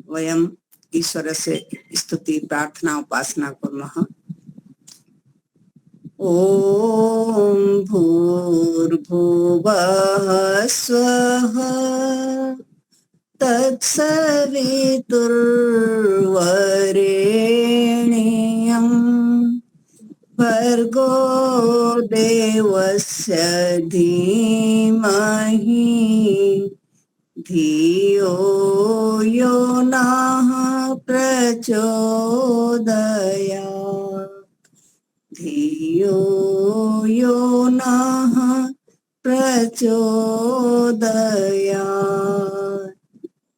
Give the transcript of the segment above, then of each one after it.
वयम् ईश्वरस्य स्तुति प्रार्थना उपासना कुर्मः। ॐ भूर्भुवः स्वः तत्सवितुर्वरेण्यं भर्गो देवस्य धीमहि धियो यो नः प्रचोदयात् धियो यो नः प्रचोदयात्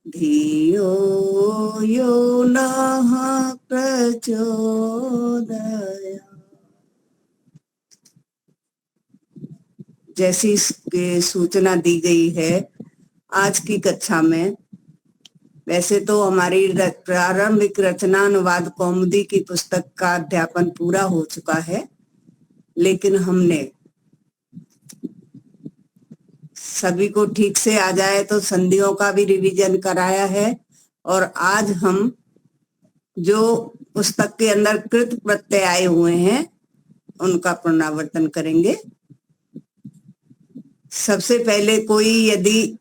धियो यो नः प्रचोदयात्। जैसी सूचना दी गई है आज की कक्षा में, वैसे तो हमारी प्रारंभिक रचना अनुवाद कौमुदी की पुस्तक का अध्यापन पूरा हो चुका है, लेकिन हमने सभी को ठीक से आ जाए तो संधियों का भी रिवीजन कराया है। और आज हम जो पुस्तक के अंदर कृत प्रत्यय आए हुए हैं उनका पुनरावर्तन करेंगे। सबसे पहले कोई यदि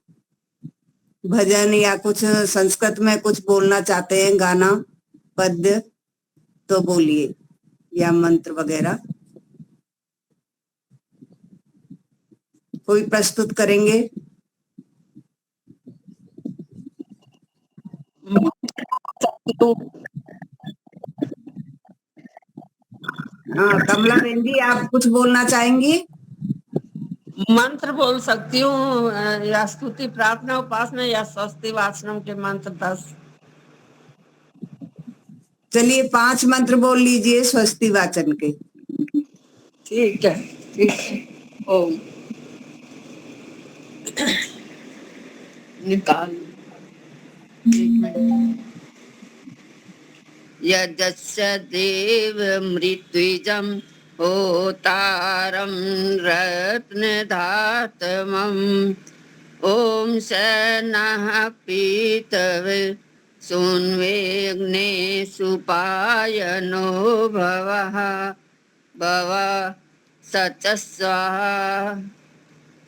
भजन या कुछ संस्कृत में कुछ बोलना चाहते हैं, गाना पद्य, तो बोलिए, या मंत्र वगैरह कोई प्रस्तुत करेंगे? हाँ, कमला बहन जी, आप कुछ बोलना चाहेंगी? मंत्र बोल सकती हूँ, या स्तुति प्रार्थना उपासना या स्वस्ति वाचनम के मंत्र 10। चलिए 5 मंत्र बोल लीजिए स्वस्ति वाचन के। ठीक है, ठीक है। ओम निकाल यजस्य देव मृत्युजम होतारं रत्नधातमम् ओम सनः पीतवे सुन्वेग्ने सुपायनो भवः भव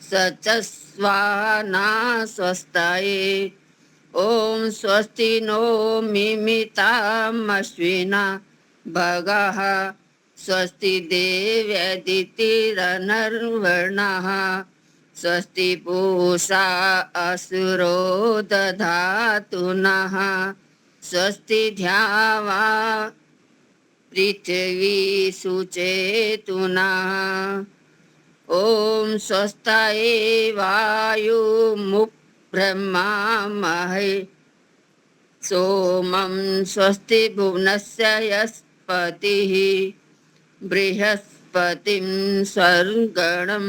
सचस्वाना स्वस्ताये ओम स्वस्ति नो मिमितामश्विना भगः स्वस्ति देव्यदितिरनर्वर्णः स्वस्ति पूषा असुरो दधातु नः स्वस्ति ध्यावा पृथ्वी सुचेतु नः ओम स्वस्ताये वायुमुप ब्रह्मामहे सोमं स्वस्ति भुवनस्य यस्पतिः बृहस्पतिं सर्वगणं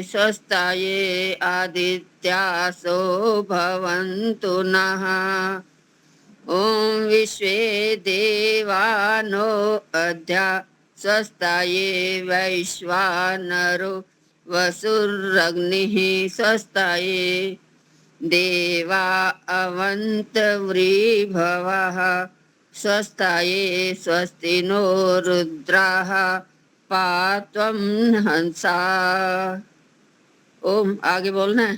स्वस्ताये आदित्यासो भवन्तु नः ओम विश्वे देवानो अद्या स्वस्ताये वैश्वानरो वसुरग्निः स्वस्ताये देवा अवन्तव्रीभवः स्वस्ताये स्वस्ति नो रुद्राः पात्वं हंसा। ओम आगे बोलना है।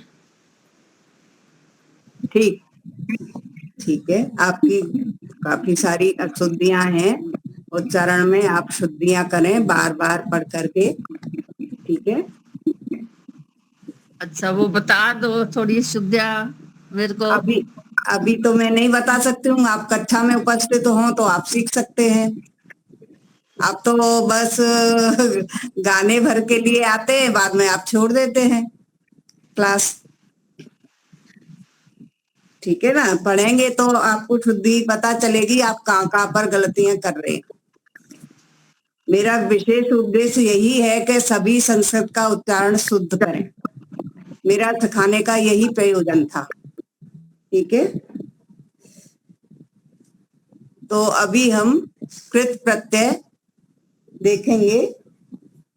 ठीक है। आपकी काफी सारी अशुद्धियां हैं, उच्चारण में आप शुद्धियां करें बार बार पढ़ करके, ठीक है? अच्छा, वो बता दो थोड़ी शुद्धियां मेरे को। अभी तो मैं नहीं बता सकती हूँ, आप कक्षा में उपस्थित हो तो आप सीख सकते हैं। आप तो बस गाने भर के लिए आते हैं, बाद में आप छोड़ देते हैं क्लास, ठीक है ना? पढ़ेंगे तो आपको शुद्धि पता चलेगी आप कहाँ पर गलतियां कर रहे हैं। मेरा विशेष उद्देश्य यही है कि सभी संस्कृत का उच्चारण शुद्ध करें, मेरा सिखाने का यही प्रयोजन था, ठीक है? तो अभी हम कृत प्रत्यय देखेंगे।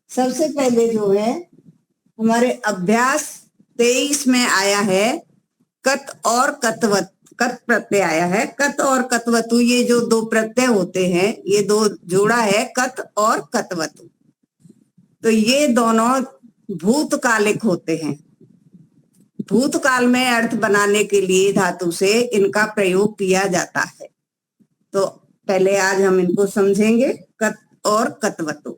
सबसे पहले जो है हमारे अभ्यास 23 में आया है कत और कतवत, कत प्रत्यय आया है। कत और कतवतु ये जो दो प्रत्यय होते हैं, ये दो जोड़ा है कत और कतवतु। तो ये दोनों भूतकालिक होते हैं। भूतकाल में अर्थ बनाने के लिए धातु से इनका प्रयोग किया जाता है। तो पहले आज हम इनको समझेंगे, कत और कतवतु।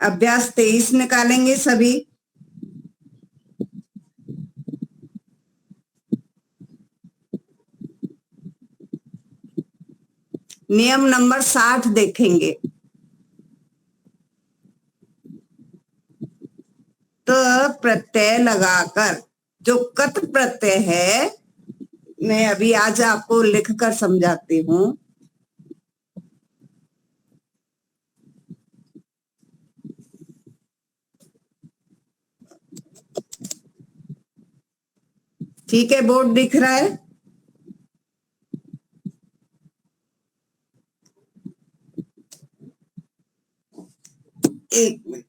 अभ्यास 23 निकालेंगे सभी। नियम नंबर 60 देखेंगे। त प्रत्यय लगाकर, जो कत प्रत्यय है, मैं अभी आज आपको लिख कर समझाती हूँ। ठीक है, बोर्ड दिख रहा है? एक मिनट।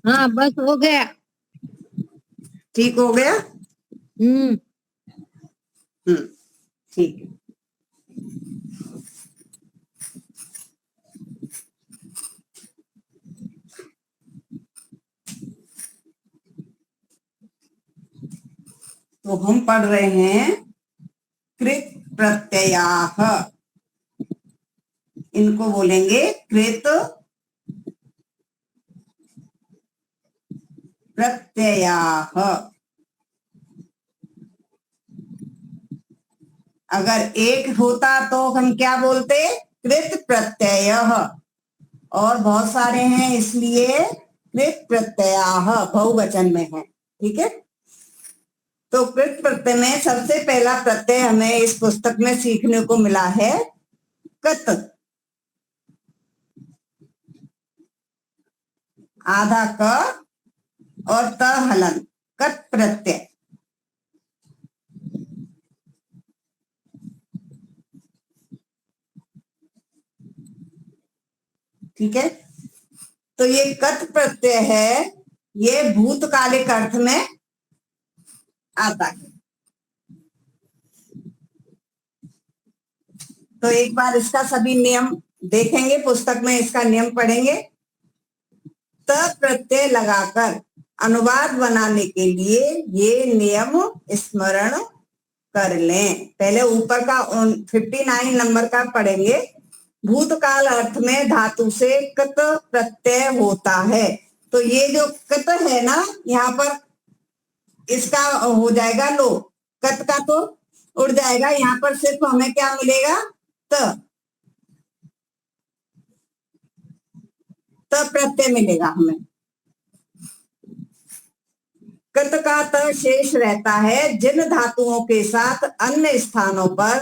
हाँ बस हो गया। ठीक हो गया? हम्म। ठीक है। तो हम पढ़ रहे हैं कृत प्रत्ययाः। इनको बोलेंगे कृत प्रत्ययाः। अगर एक होता तो हम क्या बोलते? कृत प्रत्ययः। और बहुत सारे हैं इसलिए कृत प्रत्ययाः बहुवचन में है। ठीक है, तो कृत प्रत्यय में सबसे पहला प्रत्यय हमें इस पुस्तक में सीखने को मिला है कत। आधा क और त हलन, कत प्रत्यय। ठीक है, तो ये कत प्रत्यय है, ये भूतकालिक अर्थ में आता है। तो एक बार इसका सभी नियम देखेंगे, पुस्तक में इसका नियम पढ़ेंगे। त प्रत्यय लगाकर अनुवाद बनाने के लिए ये नियम स्मरण कर लें। पहले ऊपर का 59 नंबर का पढ़ेंगे। भूतकाल अर्थ में धातु से कत प्रत्यय होता है। तो ये जो कत है ना, यहाँ पर इसका हो जाएगा लो, कत का तो उड़ जाएगा। यहाँ पर सिर्फ हमें क्या मिलेगा? त प्रत्यय मिलेगा हमें। कृत का त शेष रहता है। जिन धातुओं के साथ अन्य स्थानों पर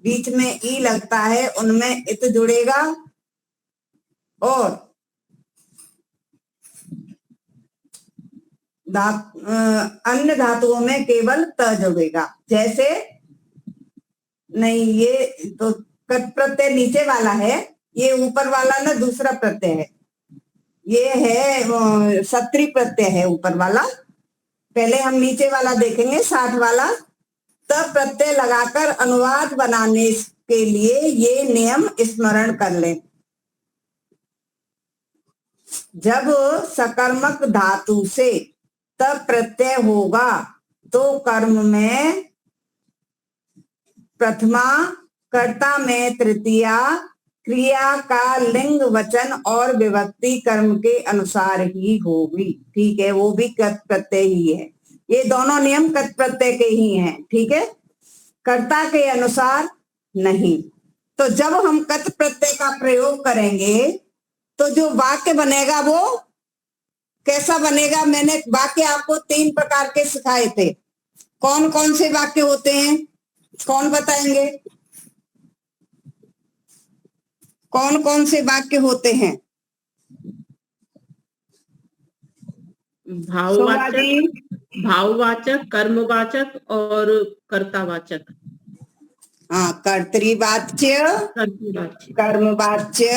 बीच में ई लगता है उनमें इत जुड़ेगा और अन्य धातुओं में केवल त जुड़ेगा। जैसे नहीं, ये तो कत प्रत्यय नीचे वाला है, ये ऊपर वाला ना दूसरा प्रत्यय है। ये है सत्री प्रत्यय है ऊपर वाला। पहले हम नीचे वाला देखेंगे, 60 वाला। तब प्रत्यय लगाकर अनुवाद बनाने के लिए ये नियम स्मरण कर लें। जब सकर्मक धातु से तब प्रत्यय होगा तो कर्म में प्रथमा, कर्ता में तृतीया, क्रिया का लिंग वचन और विभक्ति कर्म के अनुसार ही होगी। ठीक है, वो भी कत प्रत्यय ही है। ये दोनों नियम कत प्रत्यय के ही हैं। ठीक है, कर्ता के अनुसार नहीं। तो जब हम कत प्रत्यय का प्रयोग करेंगे तो जो वाक्य बनेगा वो कैसा बनेगा? मैंने वाक्य आपको 3 प्रकार के सिखाए थे। कौन कौन से वाक्य होते हैं? कौन बताएंगे? कौन कौन से वाक्य होते हैं? भाववाचक, भाववाचक, कर्मवाचक और कर्तावाचक। हाँ, कर्तृवाच्य, कर्तृवाच्य, कर्मवाच्य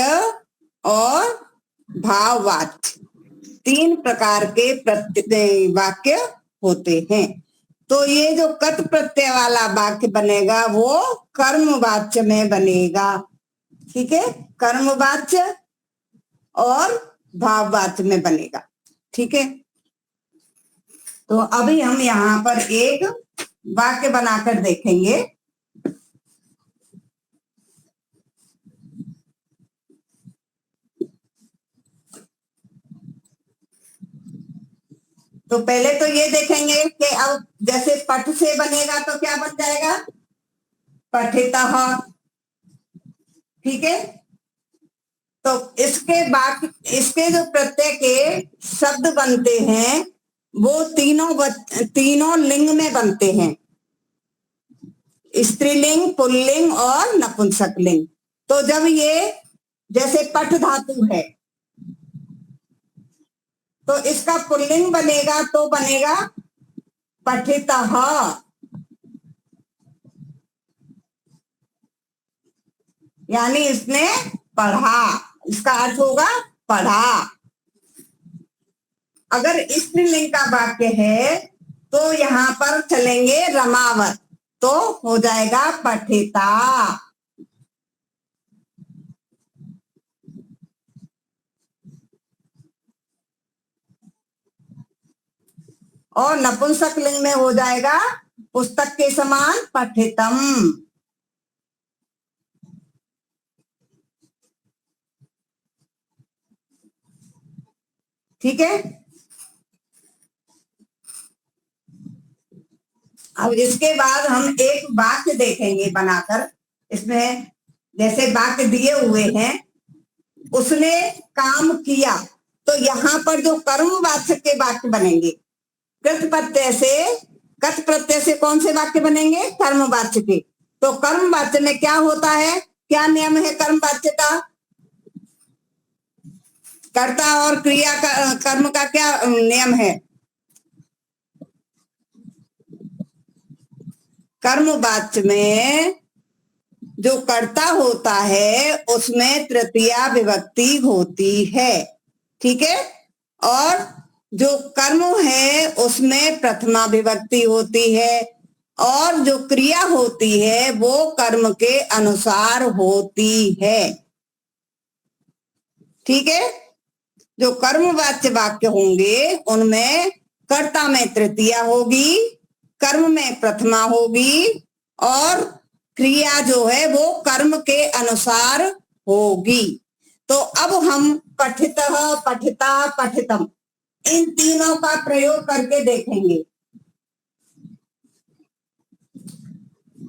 और भाववाच्य, 3 प्रकार के वाक्य होते हैं। तो ये जो कत प्रत्यय वाला वाक्य बनेगा वो कर्मवाच्य में बनेगा। ठीक है, कर्मवाच्य और भाववाच्य में बनेगा। ठीक है, तो अभी हम यहाँ पर एक वाक्य बनाकर देखेंगे। तो पहले तो ये देखेंगे कि अब जैसे पठ से बनेगा तो क्या बन जाएगा, पठितः। ठीक है, तो इसके बाद इसके जो प्रत्यय के शब्द बनते हैं वो तीनों लिंग में बनते हैं, स्त्रीलिंग, पुल्लिंग और नपुंसक लिंग। तो जब ये जैसे पठ धातु है तो इसका पुल्लिंग बनेगा तो बनेगा पठितः। यानी इसने पढ़ा, इसका अर्थ होगा पढ़ा। अगर स्त्रीलिंग का वाक्य है तो यहाँ पर चलेंगे रमावत, तो हो जाएगा पठिता। और नपुंसक लिंग में हो जाएगा पुस्तक के समान पठितम। ठीक है, अब इसके बाद हम एक वाक्य देखेंगे बनाकर। इसमें जैसे वाक्य दिए हुए हैं, उसने काम किया, तो यहाँ पर जो कर्मवाचक के वाक्य बनेंगे कृत प्रत्यय से, कत प्रत्यय से कौन से वाक्य बनेंगे, कर्मवाच्य के। तो कर्मवाच्य में क्या होता है, क्या नियम है कर्मवाच्य का, कर्ता और क्रिया का कर्म का क्या नियम है। कर्मवाच्य में जो कर्ता होता है उसमें तृतीया विभक्ति होती है। ठीक है, और जो कर्म है उसमें प्रथमा विभक्ति होती है, और जो क्रिया होती है वो कर्म के अनुसार होती है। ठीक है, जो कर्मवाच्य वाक्य होंगे उनमें कर्ता में तृतीया होगी, कर्म में प्रथमा होगी, और क्रिया जो है वो कर्म के अनुसार होगी। तो अब हम पठितः, पठिता, पठितम इन तीनों का प्रयोग करके देखेंगे।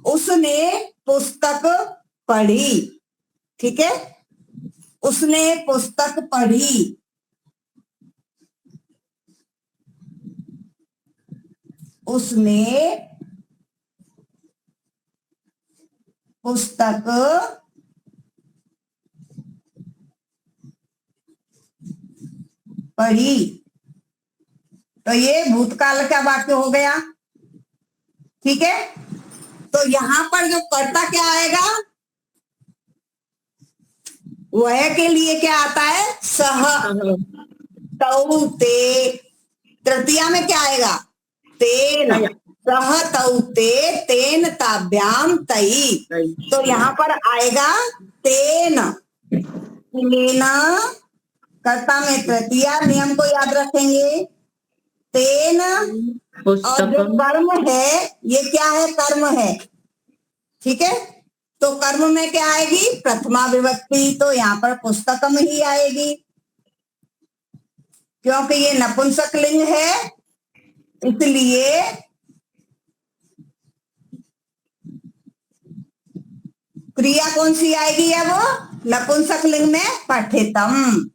उसने पुस्तक पढ़ी। ठीक है, उसने पुस्तक पढ़ी। उसने पुस्तक पढ़ी। तो ये भूतकाल का वाक्य हो गया। ठीक है, तो यहाँ पर जो कर्ता क्या आएगा, वह के लिए क्या आता है, सह, तौ, ते। तृतीया में क्या आएगा, तेन, सह, तौ, ते, तेन, ताभ्याम, तई। तो यहाँ पर आएगा तेन, तेन, कर्ता में तृतीया, नियम को याद रखेंगे, तेन। और जो कर्म है ये क्या है, कर्म है। ठीक है, तो कर्म में क्या आएगी, प्रथमा विभक्ति, तो यहाँ पर पुस्तकम ही आएगी, क्योंकि ये नपुंसक लिंग है, इसलिए क्रिया कौन सी आएगी, है वो नपुंसक लिंग में पठितम।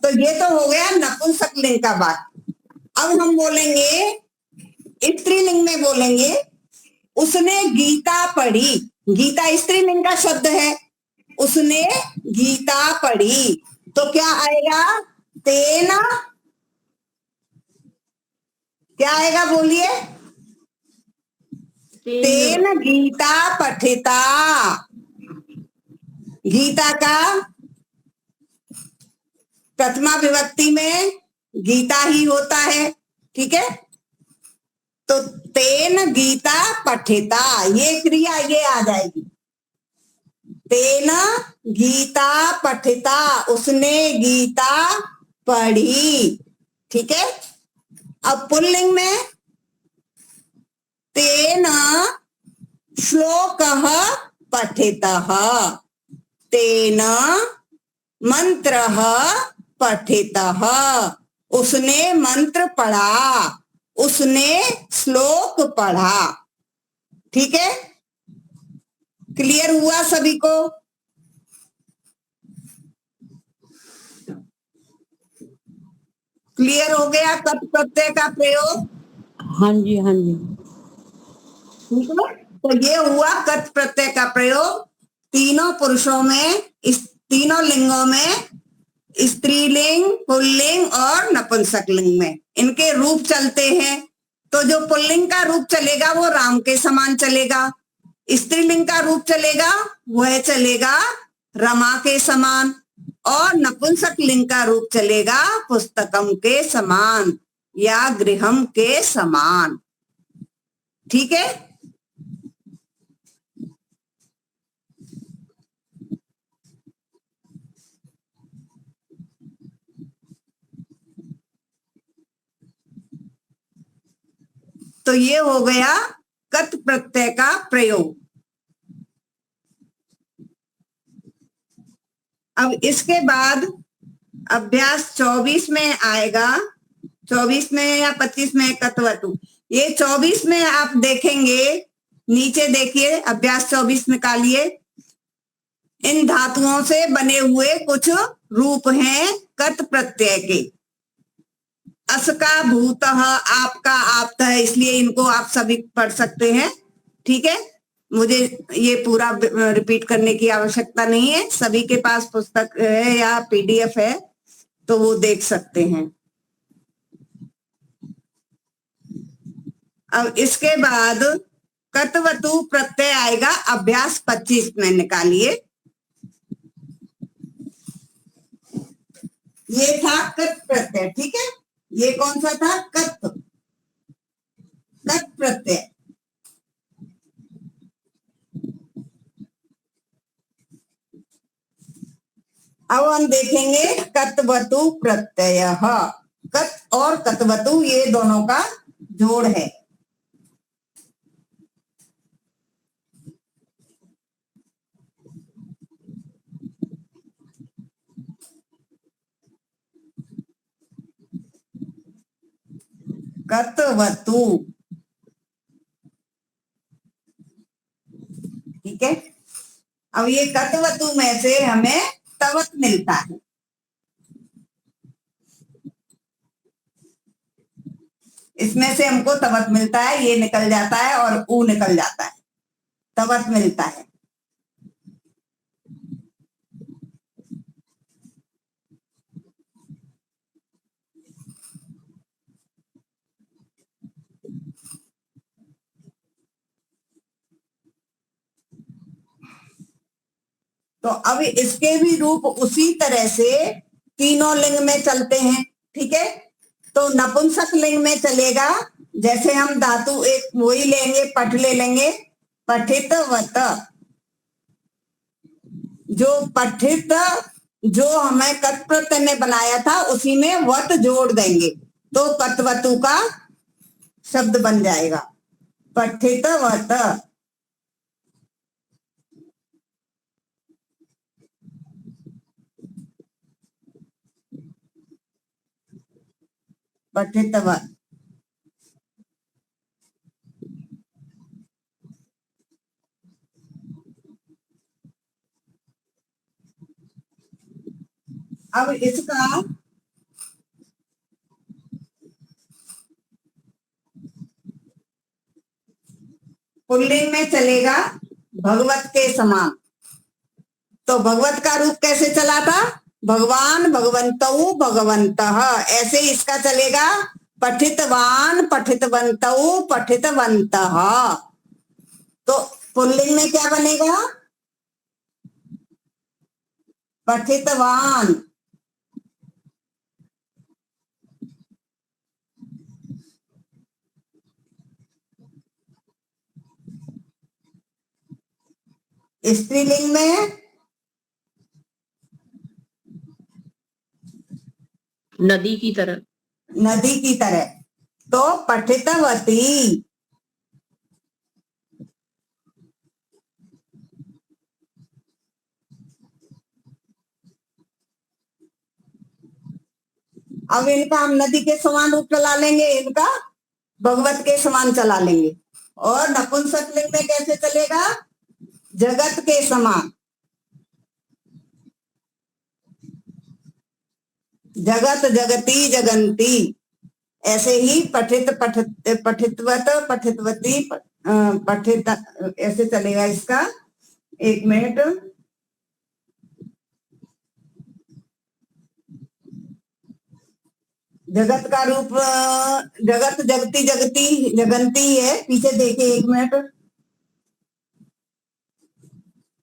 तो ये तो हो गया नपुंसक लिंग का वाक्य। अब हम बोलेंगे स्त्रीलिंग में, बोलेंगे उसने गीता पढ़ी। गीता स्त्रीलिंग का शब्द है, उसने गीता पढ़ी, तो क्या आएगा, तेना। क्या आएगा बोलिए, तेन गीता पठिता। गीता का प्रथमा विभक्ति में गीता ही होता है, ठीक है। तो तेन गीता पठिता, ये क्रिया ये आ जाएगी। तेन गीता पठिता, उसने गीता पढ़ी, ठीक है। अब पुल्लिंग में तेन श्लोकः पठितः, तेन मंत्रः पठितः, उसने मंत्र पढ़ा, उसने श्लोक पढ़ा, ठीक है। क्लियर हुआ सभी को? क्लियर हो गया कत प्रत्यय का प्रयोग? हाँ जी, हाँ जी। ठीक है, तो ये हुआ कत प्रत्यय का प्रयोग तीनों पुरुषों में, इस तीनों लिंगों में, स्त्रीलिंग, पुल्लिंग और नपुंसक लिंग में इनके रूप चलते हैं। तो जो पुल्लिंग का रूप चलेगा वो राम के समान चलेगा, स्त्रीलिंग का रूप चलेगा वह चलेगा रमा के समान, और नपुंसक लिंग का रूप चलेगा पुस्तकम के समान या गृहम के समान, ठीक है। तो ये हो गया कत प्रत्यय का प्रयोग। अब इसके बाद अभ्यास 24 में आएगा, 24 में या 25 में कतवतु। ये 24 में आप देखेंगे, नीचे देखिए, अभ्यास 24 निकालिए। इन धातुओं से बने हुए कुछ रूप हैं कत प्रत्यय के। अस का भूतः, आपका आप्तः, इसलिए इनको आप सभी पढ़ सकते हैं, ठीक है। मुझे ये पूरा रिपीट करने की आवश्यकता नहीं है, सभी के पास पुस्तक है या पीडीएफ है तो वो देख सकते हैं। अब इसके बाद कतवतु प्रत्यय आएगा अभ्यास 25 में, निकालिए। ये था कत प्रत्यय, ठीक है। ये कौन सा था? कत, कत प्रत्यय। अब हम देखेंगे कतवतु प्रत्यय। कत और कतवतु ये दोनों का जोड़ है। कतवतु, ठीक है। अब ये कतवतु में से हमें तवत मिलता है। इसमें से हमको तवत मिलता है, ये निकल जाता है और ऊ निकल जाता है, तवत मिलता है। तो अब इसके भी रूप उसी तरह से तीनों लिंग में चलते हैं, ठीक है। तो नपुंसक लिंग में चलेगा, जैसे हम धातु एक वही लेंगे, पठ ले लेंगे, पठित वत। जो पठित जो हमें कत प्रत्यय में बनाया था उसी में वत जोड़ देंगे तो कतवतु का शब्द बन जाएगा, पठित वत। पठितवत। अब इसका पुल्लिंग में चलेगा भगवत के समान। तो भगवत का रूप कैसे चला था? भगवान, भगवंतौ, भगवंतः, ऐसे इसका चलेगा पठितवान, पठितवंतौ, पठितवंतः। तो पुल्लिंग में क्या बनेगा? पठितवान। स्त्रीलिंग में नदी की तरह। नदी की तरह। तो पठितवती। अब इनका हम नदी के समान रूप चला लेंगे, इनका भगवत के समान चला लेंगे। और नपुंसकलिंग में कैसे चलेगा? जगत के समान। जगत, जगती, जगंती। ऐसे ही पठित, पठितवत, पठितवती, पठित, ऐसे चलेगा इसका। एक मिनट। जगत का रूप जगत, जगती, जगती, जगंती है। पीछे देखिए एक मिनट।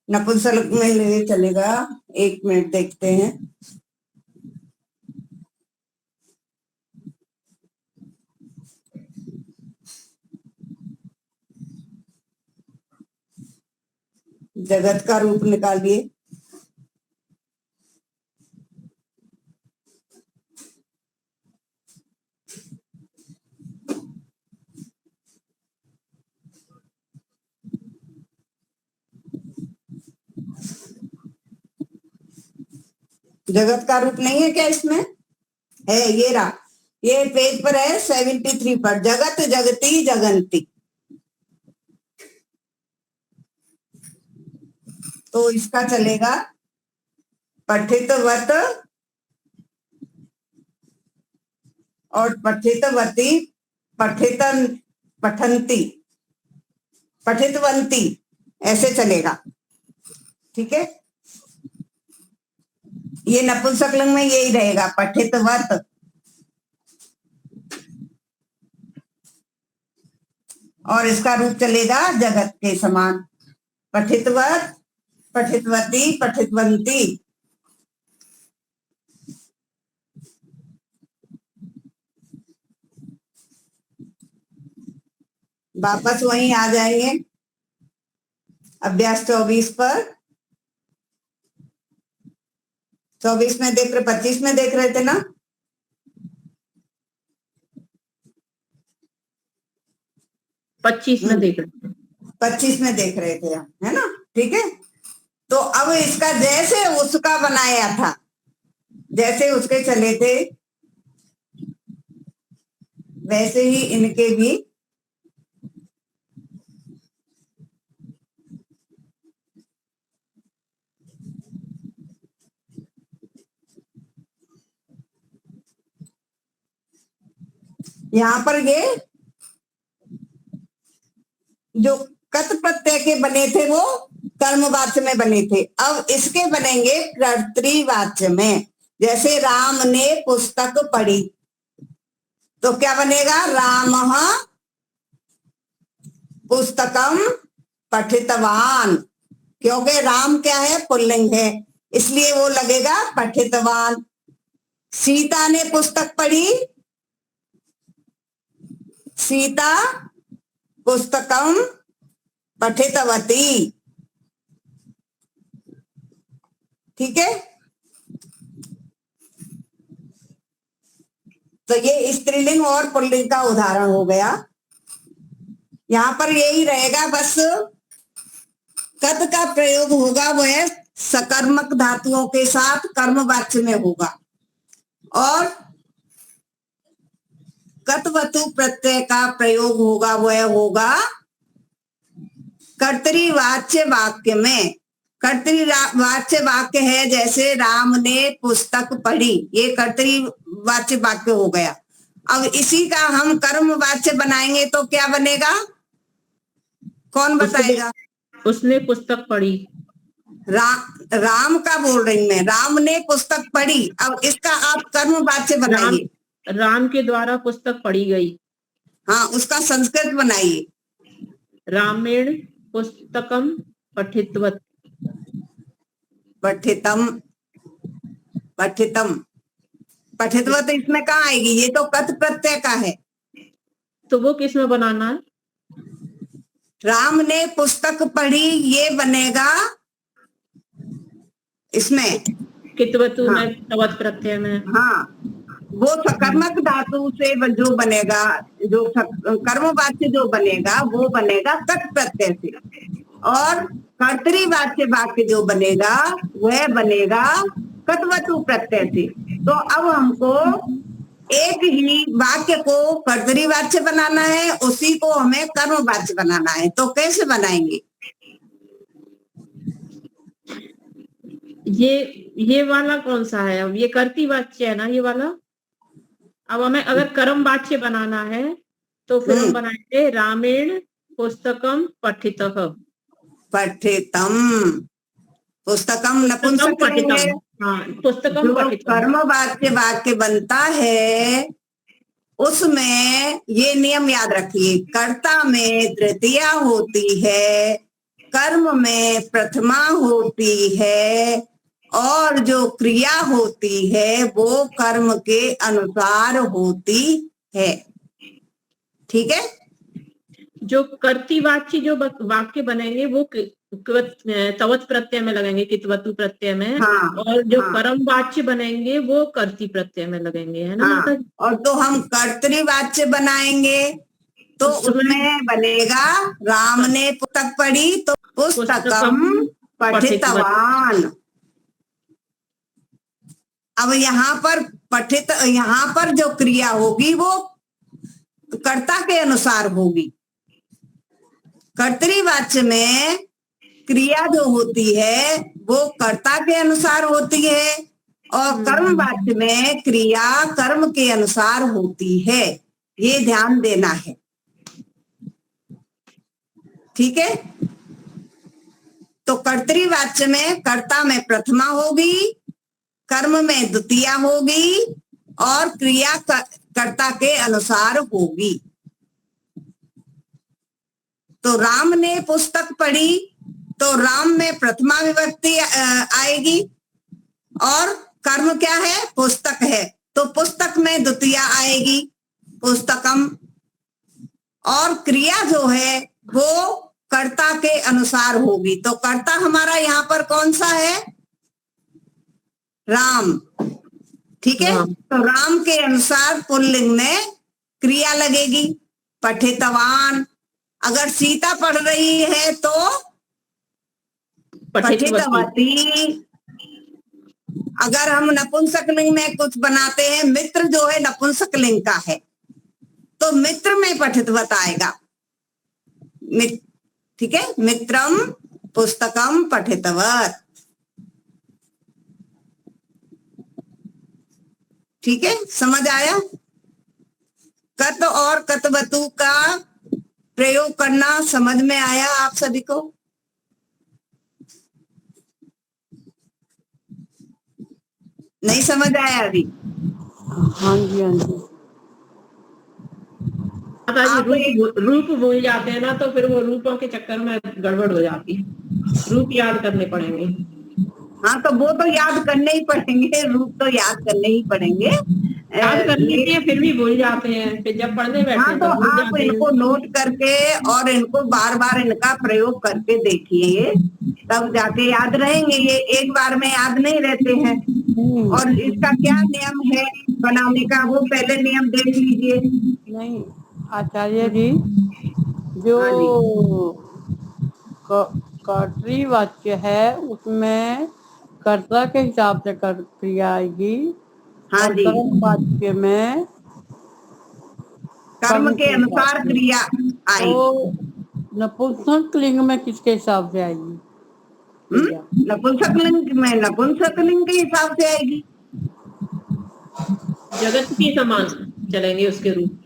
नपुंसक में ले चलेगा। एक मिनट देखते हैं। जगत का रूप निकालिए। जगत का रूप नहीं है क्या इसमें? है, ये रहा। ये पेज पर है 73 पर। जगत, जगती, जगंती। तो इसका चलेगा पठितवत और पठितवती, पठितन, पठंती, पठितवंती, ऐसे चलेगा। ठीक है, ये नपुंसकलिंग में यही रहेगा, पठितवत। और इसका रूप चलेगा जगत के समान। पठितवत, पठितवती, पठितवंती। वापस वहीं आ जाएंगे अभ्यास 24 पर। 24 में देख रहे, 25 में देख रहे थे ना? 25 में देख रहे थे। 25 में देख रहे थे हम, है ना? ठीक है, तो अब इसका जैसे उसका बनाया था, जैसे उसके चले थे, वैसे ही इनके भी यहां पर ये जो कत प्रत्यय के बने थे वो कर्मवाच्य में बने थे। अब इसके बनेंगे कर्तृवाच्य में। जैसे राम ने पुस्तक पढ़ी, तो क्या बनेगा? रामः पुस्तकम पठितवान। क्योंकि राम क्या है? पुल्लिंग है, इसलिए वो लगेगा पठितवान। सीता ने पुस्तक पढ़ी, सीता पुस्तकम पठितवती। ठीक है, तो ये स्त्रीलिंग और पुल्लिंग का उदाहरण हो गया। यहां पर यही रहेगा, बस कद का प्रयोग होगा वह सकर्मक धातुओं के साथ कर्मवाच्य में होगा, और कतवतु प्रत्यय का प्रयोग होगा वह होगा कर्तृवाच्य वाक्य में। कर्तृवाच्य वाक्य है, जैसे राम ने पुस्तक पढ़ी, ये कर्तृवाच्य वाक्य हो गया। अब इसी का हम कर्मवाच्य बनाएंगे तो क्या बनेगा? कौन बताएगा? उसने पुस्तक पढ़ी। राम का बोल रही मैं, राम ने पुस्तक पढ़ी। अब इसका आप कर्मवाच्य बनाइए। राम के द्वारा पुस्तक पढ़ी गई। हाँ, उसका संस्कृत बनाइए। रामेण पुस्तकम पठितवत। पठितम, पठितम, पठितवत इसमें कहाँ आएगी? ये तो कथ प्रत्यय का है। तो वो किस में बनाना है? राम ने पुस्तक पढ़ी, ये बनेगा इसमें। कितवतु हाँ, में, तवत प्रत्यय में। हाँ, वो सकर्मक धातु से जो बनेगा, जो कर्मवाच्य जो बनेगा वो बनेगा कट प्रत्यय से, और कर्तरीवाच्य वाक्य जो बनेगा वह बनेगा कटवतु प्रत्यय से। तो अब हमको एक ही वाक्य को कर्तरीवाच्य बनाना है, उसी को हमें कर्मवाच्य बनाना है। तो कैसे बनाएंगे? ये वाला कौन सा है? अब ये कर्ती वाच्य है ना, ये वाला। अब हमें अगर कर्म वाच्य बनाना है तो फिर हम बनाएंगे रामेण पुस्तकम पठितः। पठितम, पुस्तकम पुस्तकम नपुंसक लिंग है। पठितम, हाँ, पुस्तकम जो पठितम। कर्मवाच्य वाक्य बनता है उसमें ये नियम याद रखिए, कर्ता में तृतीया होती है, कर्म में प्रथमा होती है, और जो क्रिया होती है वो कर्म के अनुसार होती है। ठीक है? जो कर्ती वाच्य जो वाक्य बनेंगे वो तवत प्रत्यय में लगेंगे, कितवतु प्रत्यय में। हाँ, और जो हाँ, कर्म वाच्य बनेंगे वो कर्ती प्रत्यय में लगेंगे, है ना हाँ। माता जी? और तो हम कर्तरीवाच्य बनाएंगे तो उसमें बनेगा राम ने पुस्तक पढ़ी तो पुस्तकम पठितवान। अब यहाँ पर पठित, यहाँ पर जो क्रिया होगी वो कर्ता के अनुसार होगी। कर्तरीवाच्य में क्रिया जो होती है वो कर्ता के अनुसार होती है, और कर्मवाच्य में क्रिया कर्म के अनुसार होती है। ये ध्यान देना है। ठीक है? तो कर्तरीवाच्य में कर्ता में प्रथमा होगी, कर्म में द्वितीया होगी, और क्रिया कर्ता के अनुसार होगी। तो राम ने पुस्तक पढ़ी तो राम में प्रथमा विभक्ति आएगी, और कर्म क्या है? पुस्तक है, तो पुस्तक में द्वितीया आएगी, पुस्तकम। और क्रिया जो है वो कर्ता के अनुसार होगी। तो कर्ता हमारा यहाँ पर कौन सा है? राम। ठीक है? तो राम के अनुसार पुल्लिंग में क्रिया लगेगी, पठितवान। अगर सीता पढ़ रही है तो पठितवती। अगर हम नपुंसक लिंग में कुछ बनाते हैं, मित्र जो है नपुंसक लिंग का है, तो मित्र में पठितवत आएगा। ठीक है? मित्रम पुस्तकम पठितवत। ठीक है? समझ आया? कत और कतवतु का प्रयोग करना समझ में आया आप सभी को? नहीं समझ आया अभी? हाँ जी, हाँ जी। रूप भूल जाते हैं ना, तो फिर वो रूपों के चक्कर में गड़बड़ हो जाती है। रूप याद करने पड़ेंगे। हाँ, तो वो तो याद करने ही पड़ेंगे, रूप तो याद करने ही पड़ेंगे। याद कर लेते हैं फिर भी भूल जाते हैं, फिर जब पढ़ने बैठे हाँ, तो आप इनको नोट करके और इनको बार बार इनका प्रयोग करके देखिए, तब जाके याद रहेंगे। ये एक बार में याद नहीं रहते हैं। और इसका क्या नियम है बनाने का, वो पहले नियम देख लीजिए। नहीं आचार्य जी, जो कर्तरी वाक्य है उसमें कर्ता के हिसाब से क्रिया आएगी। हाँ जी, कर्म वाक्य में कर्म के अनुसार क्रिया आएगी। तो नपुंसक लिंग में किसके हिसाब से आएगी? नपुंसक लिंग में नपुंसक लिंग के हिसाब से आएगी। जगत के समान चलेंगे उसके रूप।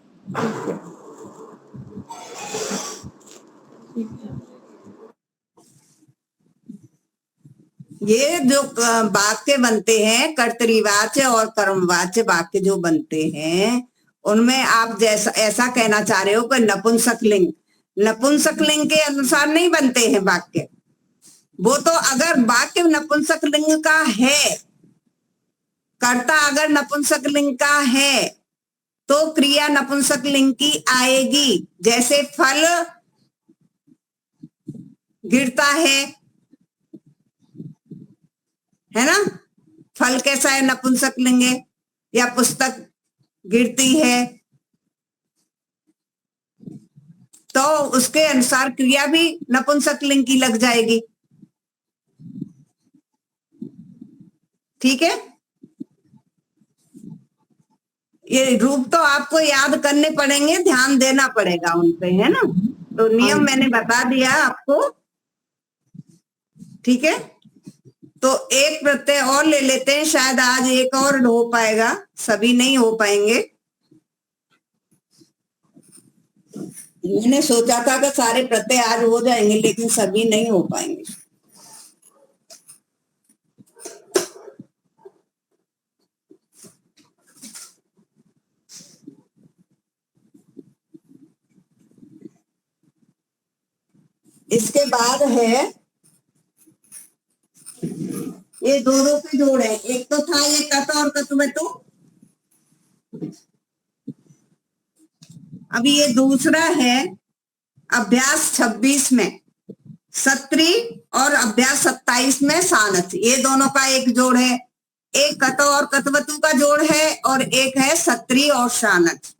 ये जो वाक्य बनते हैं कर्तरीवाच्य और कर्मवाच्य वाक्य जो बनते हैं, उनमें आप जैसा ऐसा कहना चाह रहे हो कि नपुंसक लिंग, नपुंसक लिंग के अनुसार नहीं बनते हैं वाक्य। वो तो अगर वाक्य नपुंसक लिंग का है, कर्ता अगर नपुंसक लिंग का है तो क्रिया नपुंसक लिंग की आएगी। जैसे फल गिरता है ना, फल कैसा है, नपुंसक लिंग है। या पुस्तक गिरती है, तो उसके अनुसार क्रिया भी नपुंसक लिंग की लग जाएगी। ठीक है, ये रूप तो आपको याद करने पड़ेंगे, ध्यान देना पड़ेगा उन पे, है ना। तो नियम मैंने बता दिया आपको। ठीक है, तो एक प्रत्यय और ले लेते हैं, शायद आज एक और हो पाएगा, सभी नहीं हो पाएंगे। मैंने सोचा था कि सारे प्रत्यय आज हो जाएंगे, लेकिन सभी नहीं हो पाएंगे। इसके बाद है, ये दो के जोड़ है। एक तो था ये कत और कतवतु, अभी ये दूसरा है अभ्यास 26 में सत्री और अभ्यास 27 में सानथ। ये दोनों का एक जोड़ है। एक कत और कतवतु का जोड़ है और एक है सत्री और शानथ।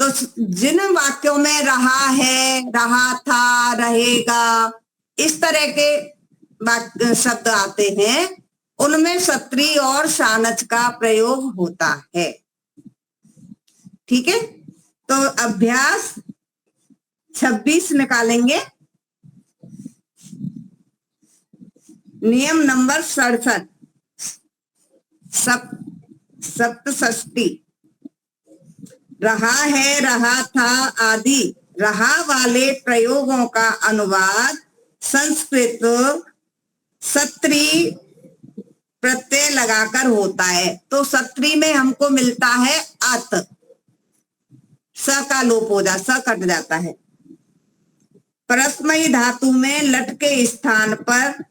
तो जिन वाक्यों में रहा है, रहा था, रहेगा, इस तरह के शब्द आते हैं, उनमें सत्री और शानच का प्रयोग होता है। ठीक है, तो अभ्यास 26 निकालेंगे। नियम नंबर 67, सप्तषष्टि। रहा है, रहा था आदि रहा वाले प्रयोगों का अनुवाद संस्कृत सत्री प्रत्यय लगाकर होता है। तो सत्री में हमको मिलता है अत, स का लोप हो जा, स कट जाता है। परस्मयी धातु में लट के स्थान पर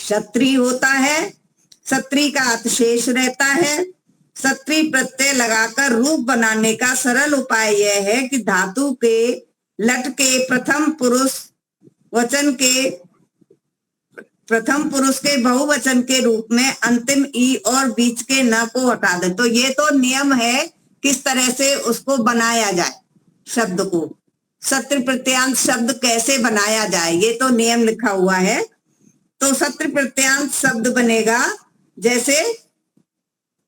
सत्री होता है, सत्री का अत शेष रहता है। सत्री प्रत्यय लगाकर रूप बनाने का सरल उपाय यह है कि धातु के लट के प्रथम पुरुष के बहुवचन के रूप में अंतिम ई और बीच के न को हटा दे। तो ये तो नियम है किस तरह से उसको बनाया जाए, शब्द को सत्र प्रत्यांत शब्द कैसे बनाया जाए, ये तो नियम लिखा हुआ है। तो सत्र प्रत्यांत शब्द बनेगा, जैसे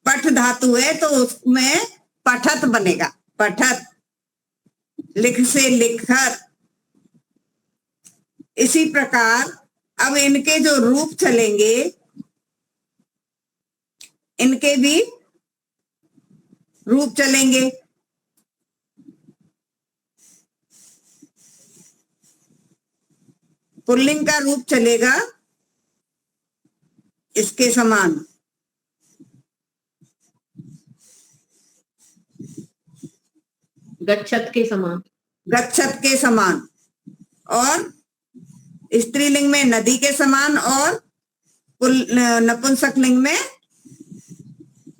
पठ धातु है तो उसमें पठत बनेगा, पठत। लिख से लिखत। इसी प्रकार अब इनके जो रूप चलेंगे, इनके भी रूप चलेंगे। पुल्लिंग का रूप चलेगा इसके समान, गच्छत के समान, गच्छत के समान। और स्त्रीलिंग में नदी के समान, और नपुंसक लिंग में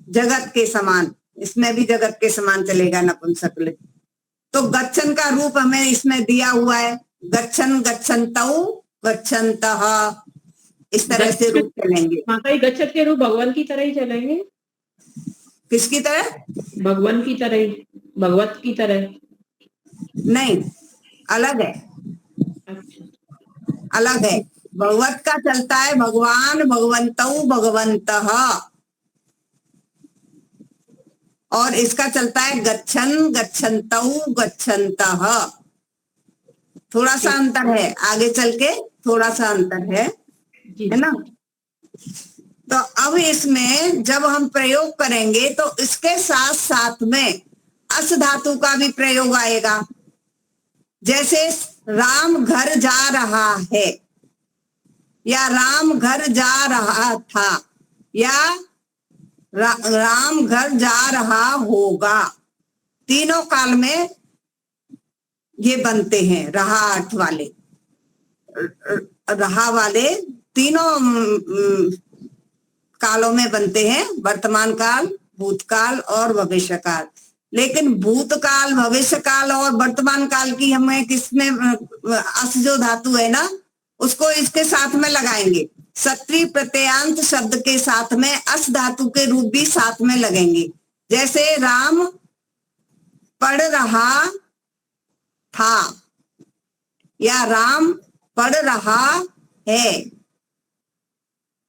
जगत के समान। इसमें भी जगत के समान चलेगा नपुंसक लिंग। तो गच्छन का रूप हमें इसमें दिया हुआ है, गच्छन, गच्छन्तौ, गच्छन्तः, इस तरह से रूप चलेंगे। माता गच्छत के रूप भगवान की तरह ही चलेंगे। किसकी तरह? भगवान की तरह ही, भगवत की तरह नहीं, अलग है। अच्छा, अलग है। भगवत का चलता है भगवान, भगवन्तौ, भगवन्तः, और इसका चलता है गच्छन, गच्छन्तौ, गच्छन्तः। थोड़ा सा अंतर है, आगे चल के थोड़ा सा अंतर है ना। तो अब इसमें जब हम प्रयोग करेंगे तो इसके साथ साथ में अस धातु का भी प्रयोग आएगा। जैसे राम घर जा रहा है, या राम घर जा रहा था, या राम घर जा रहा होगा। तीनों काल में ये बनते हैं, रहा अर्थ वाले, रहा वाले तीनों कालों में बनते हैं, वर्तमान काल, भूतकाल और भविष्य काल। लेकिन भूतकाल, भविष्य काल और वर्तमान काल की हमें किसमें, अस जो धातु है ना, उसको इसके साथ में लगाएंगे। सत्री प्रत्ययांत शब्द के साथ में अस धातु के रूप भी साथ में लगेंगे। जैसे राम पढ़ रहा था या राम पढ़ रहा है,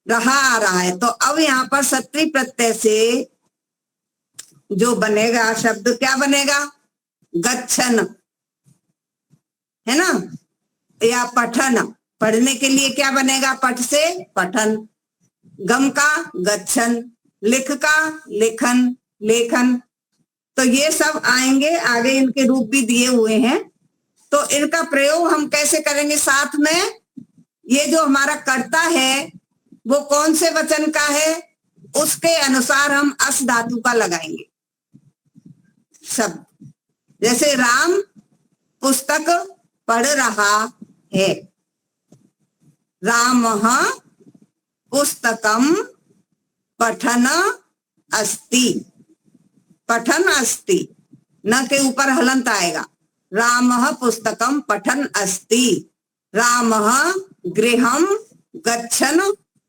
रहा आ रहा है। तो अब यहाँ पर सत्री प्रत्यय से जो बनेगा शब्द क्या बनेगा, गच्छन, है ना, या पठन, पढ़ने के लिए क्या बनेगा, पठ से पठन, गम का गच्छन, लिख का लेखन, लेखन। तो ये सब आएंगे आगे, इनके रूप भी दिए हुए हैं। तो इनका प्रयोग हम कैसे करेंगे साथ में, ये जो हमारा कर्ता है वो कौन से वचन का है, उसके अनुसार हम अस धातु का लगाएंगे शब्द। जैसे राम पुस्तक पढ़ रहा है, रामः पुस्तकम पठन अस्ति, पठन अस्ति, न के ऊपर हलंत आएगा। रामः पुस्तकम पठन अस्ति, रामः गृहम गच्छन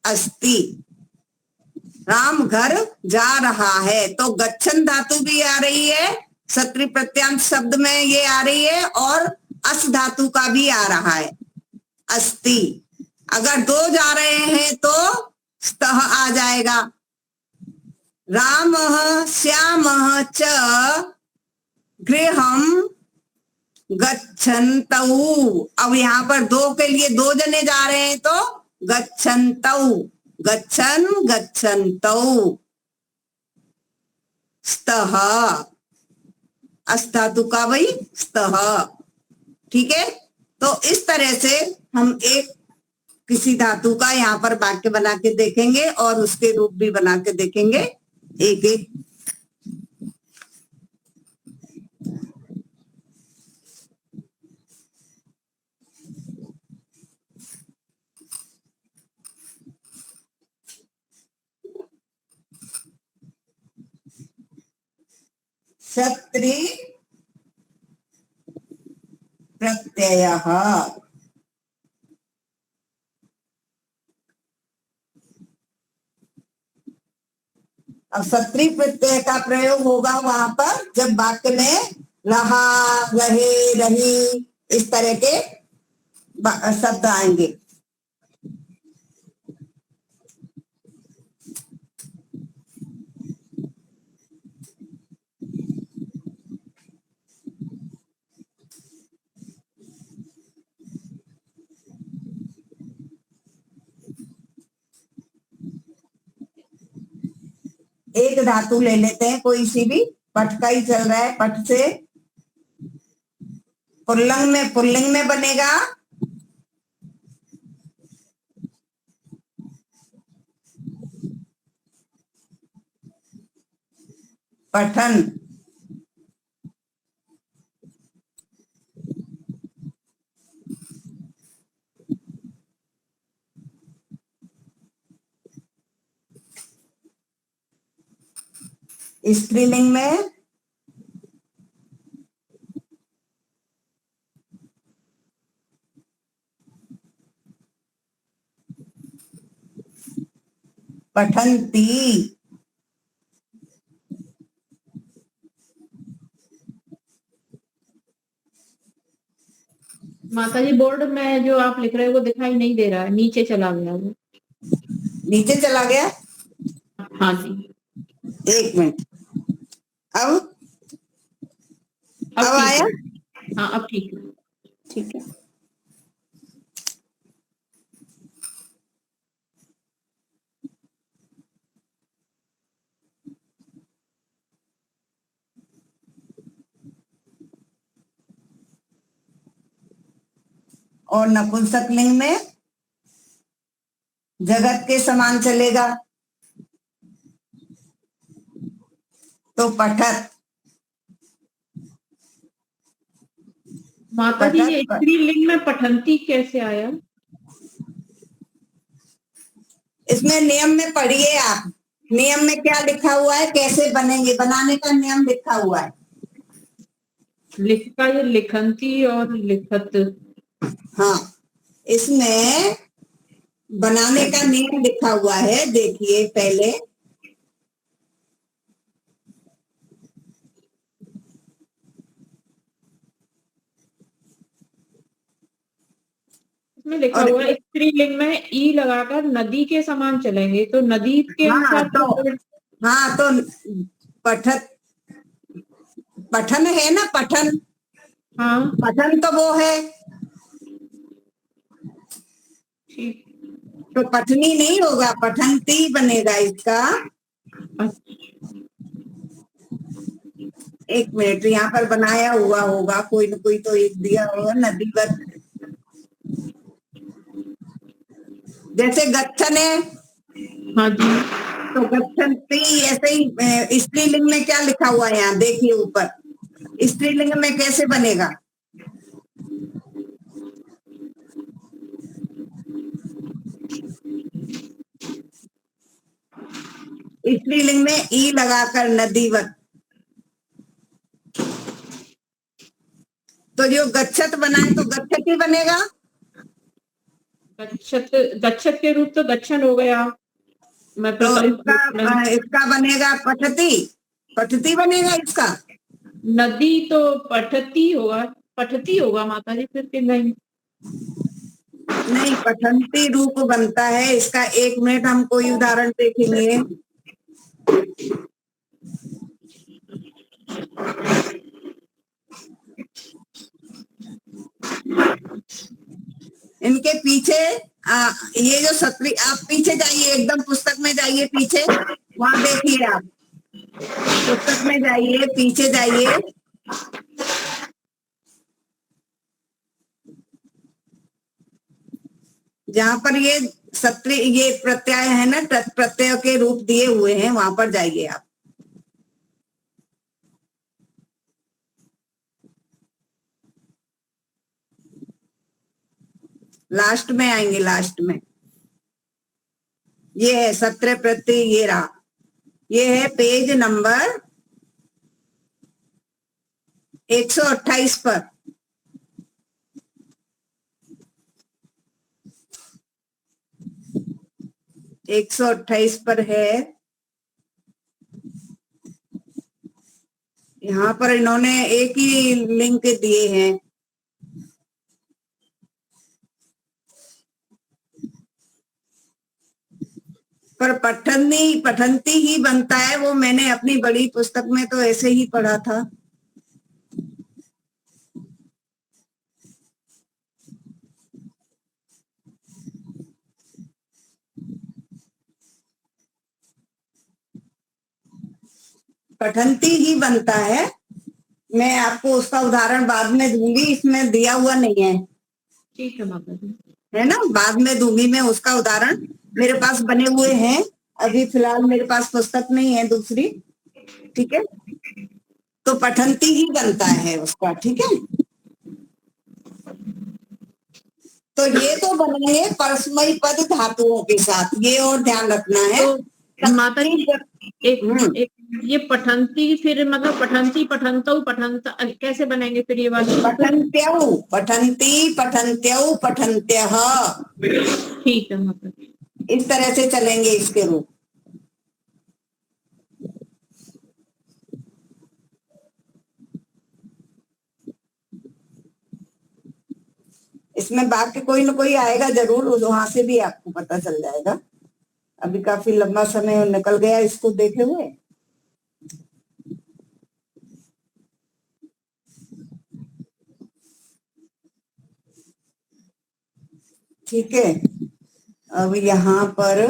अस्ति, राम घर जा रहा है। तो गच्छन धातु भी आ रही है, सत्री प्रत्यांत शब्द में ये आ रही है, और अस धातु का भी आ रहा है, अस्ति। अगर दो जा रहे हैं तो स्तः आ जाएगा। रामः श्यामः च गृहम गच्छन्तौ। अब यहाँ पर दो के लिए दो जने जा रहे हैं तो गच्छन्तौ, गच्छन गच्छन्तौ, स्तः, अस धातु का वही स्तः। ठीक है, तो इस तरह से हम एक किसी धातु का यहाँ पर वाक्य बना के देखेंगे और उसके रूप भी बना के देखेंगे एक एक। सत्री प्रत्ययः, अब सत्री प्रत्यय का प्रयोग होगा वहां पर जब वाक्य में रहा, रहे, रही, इस तरह के शब्द आएंगे। एक धातु ले लेते हैं, कोई सी भी, पठ का ही चल रहा है, पठ से पुल्लिंग में बनेगा पठन, स्त्रीलिंग में पठन्ति, माता जी बोर्ड में जो आप लिख रहे हो वो दिखाई नहीं दे रहा है, नीचे चला गया वो। नीचे चला गया, हाँ जी, एक मिनट। अब अब आया, हाँ अब ठीक है, ठीक है। और नपुंसक लिंग में जगत के समान चलेगा तो पठत, माता जी, ये पठत स्त्रीलिंग में पठंती कैसे आया? इसमें नियम में पढ़िए आप, नियम में क्या लिखा हुआ है, कैसे बनेंगे, बनाने का नियम लिखा हुआ है। लिखा ये लिखंती और लिखत। हाँ, इसमें बनाने का नियम लिखा हुआ है, देखिए पहले। इसमें लिखा और हुआ है स्त्रीलिंग में ई लगाकर नदी के समान चलेंगे, तो नदी के हाँ साथ तो हाँ तो पठत पठन है ना, पठन, हाँ पठन तो वो है, ठीक। तो पठनी नहीं होगा, पठंती बनेगा इसका। अच्छा, एक मिनट, यहाँ पर बनाया हुआ होगा, कोई न कोई तो एक दिया होगा, नदीवत, जैसे गच्छन है हाँ जी। तो गच्छन्ति, ऐसे ही स्त्रीलिंग में क्या लिखा हुआ है, यहाँ देखिए ऊपर, स्त्रीलिंग में कैसे बनेगा। स्त्रीलिंग में ई लगाकर नदीवत, तो जो गच्छत बनाए तो गच्छत ही बनेगा। गच्छत, गच्छत के रूप तो गच्छन हो गया। मैं तो प्रथम इसका बनेगा पठती, पठती बनेगा इसका। नदी तो पठती होगा, पठती होगा माता जी, फिर कि नहीं? नहीं, पठंती रूप बनता है इसका। एक मिनट, हम कोई उदाहरण देखेंगे। इनके पीछे ये जो सत्री, आप पीछे जाइए, एकदम पुस्तक में जाइए पीछे, वहां देखिए आप, पुस्तक में जाइए, पीछे जाइए, जहां पर ये सत्री, ये प्रत्यय है ना, प्रत्यय के रूप दिए हुए हैं, वहां पर जाइए आप। लास्ट में आएंगे, लास्ट में ये है सत्र प्रत्यय, ये रहा, ये है पेज नंबर 128 पर। एक 128 पर है। यहाँ पर इन्होंने एक ही लिंक दिए हैं, पर पठनी पठंती ही बनता है, वो मैंने अपनी बड़ी पुस्तक में तो ऐसे ही पढ़ा था। पठंती ही बनता है, मैं आपको उसका उदाहरण बाद में दूंगी, इसमें दिया हुआ नहीं है, ठीक है माता जी। है ना, बाद में दूंगी मैं उसका उदाहरण, मेरे पास बने हुए हैं, अभी फिलहाल मेरे पास पुस्तक नहीं है दूसरी, ठीक है। तो पठंती ही बनता है उसका, ठीक है। तो ये तो बनेंगे परस्मयी पद धातुओं के साथ, ये और ध्यान रखना है। तो माता जी एक ये पठंती, फिर मतलब पठंती, पठंतौ, पठंता कैसे बनेंगे फिर ये वाले? पठन्त्यौ, पठंती, पठन्त्यौ, पठन्त्यः, ठीक है माता जी। इस तरह से चलेंगे इसके रूप। इसमें वाक्य कोई ना कोई आएगा जरूर, वहां से भी आपको पता चल जाएगा। अभी काफी लंबा समय निकल गया इसको देखे हुए। ठीक है, अब यहाँ पर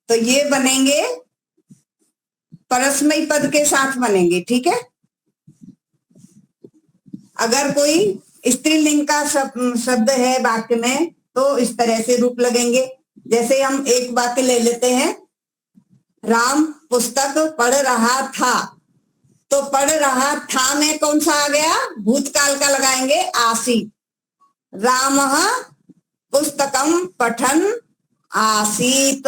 तो ये बनेंगे परस्मयी पद के साथ बनेंगे, ठीक है। अगर कोई स्त्रीलिंग का शब्द है वाक्य में तो इस तरह से रूप लगेंगे। जैसे हम एक वाक्य ले लेते हैं, राम पुस्तक पढ़ रहा था, तो पढ़ रहा था में कौन सा आ गया? भूतकाल का लगाएंगे, आसीत्। रामः पुस्तकम पठन आसीत्,